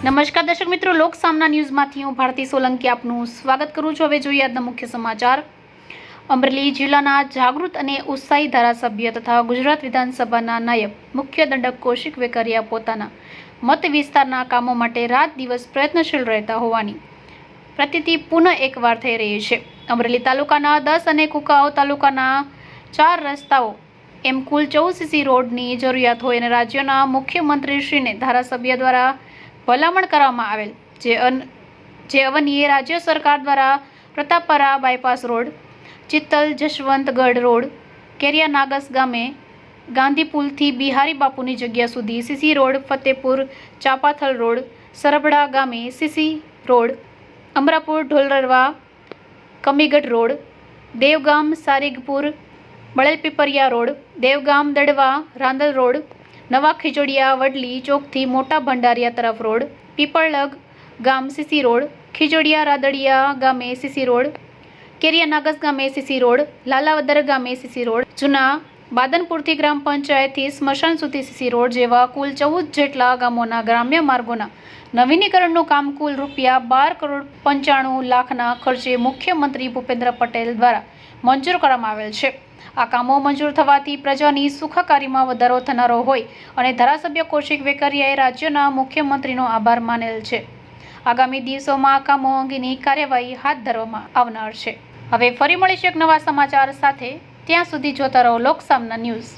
નમસ્કાર દર્શક મિત્રો, લોક સામના ન્યૂઝમાંથી હું ભારતી સોલંકી આપનું સ્વાગત કરું છું। હવે જોઈએ આજના મુખ્ય સમાચાર। અમરેલી જિલ્લાના જાગૃત અને ઉત્સાહી ધારાસભ્ય તથા ગુજરાત વિધાનસભાના નાયબ મુખ્ય દંડક કૌશિક વેકરિયા પોતાના મત વિસ્તારના કામો માટે રાત દિવસ પ્રયત્નશીલ રહેતા હોવાની પ્રતીતિ પુનઃ એકવાર થઈ રહી છે। અમરેલી તાલુકાના 10 અને કુકાઓ તાલુકાના 4 રસ્તાઓ એમ કુલ 14 સીસી રોડની જરૂરિયાત હોય અને રાજ્યના મુખ્યમંત્રીશ્રીને ધારાસભ્ય દ્વારા ભલામણ કરવામાં આવેલ જે અવનીએ રાજ્ય સરકાર દ્વારા Pratappara bypass road, Chittal Jashvantgadh road, Keriya Nagas ગામે ગાંધીપુલથી બિહારી બાપુની જગ્યા સુધી CC road, Fatepur Chapathal road, Sarbhada ગામે CC road, Amrapur Dholarva Kamigadh road, Devgam Sarigpur Balelpipariya road, Devgam Dadva Randal road, Nava Khijodiya વડલી ચોકથી મોટા ભંડારિયા તરફ રોડ, પીપળગ ગામ સીસી રોડ, ખીજોડિયા રાદડિયા ગામે સીસી રોડ, કેરિયા નાગસ ગામે સીસી રોડ, લાલાવદર ગામે સીસી રોડ, જૂના બાદનપુરથી ગ્રામ પંચાયતથી સ્મશાન સુધી સીસી રોડ જેવા કુલ 14 જેટલા ગામોના ગ્રામ્ય માર્ગોના નવીનીકરણનું કામ કુલ ₹12,95,00,000ના ખર્ચે મુખ્યમંત્રી ભૂપેન્દ્ર પટેલ દ્વારા મંજૂર કરવામાં આવેલ છે। આ કામો મંજૂર થવાથી પ્રજાની સુખાકારીમાં વધારો થનારો હોય અને ધારાસભ્ય કૌશિક વેકરિયાએ રાજ્યના મુખ્યમંત્રીનો આભાર માનેલ છે। આગામી દિવસોમાં આ કામો અંગેની કાર્યવાહી હાથ ધરવામાં આવનાર છે। હવે ફરી મળીશું એક નવા સમાચાર સાથે, ત્યાં સુધી જોતા રહો લોક સામના ન્યૂઝ।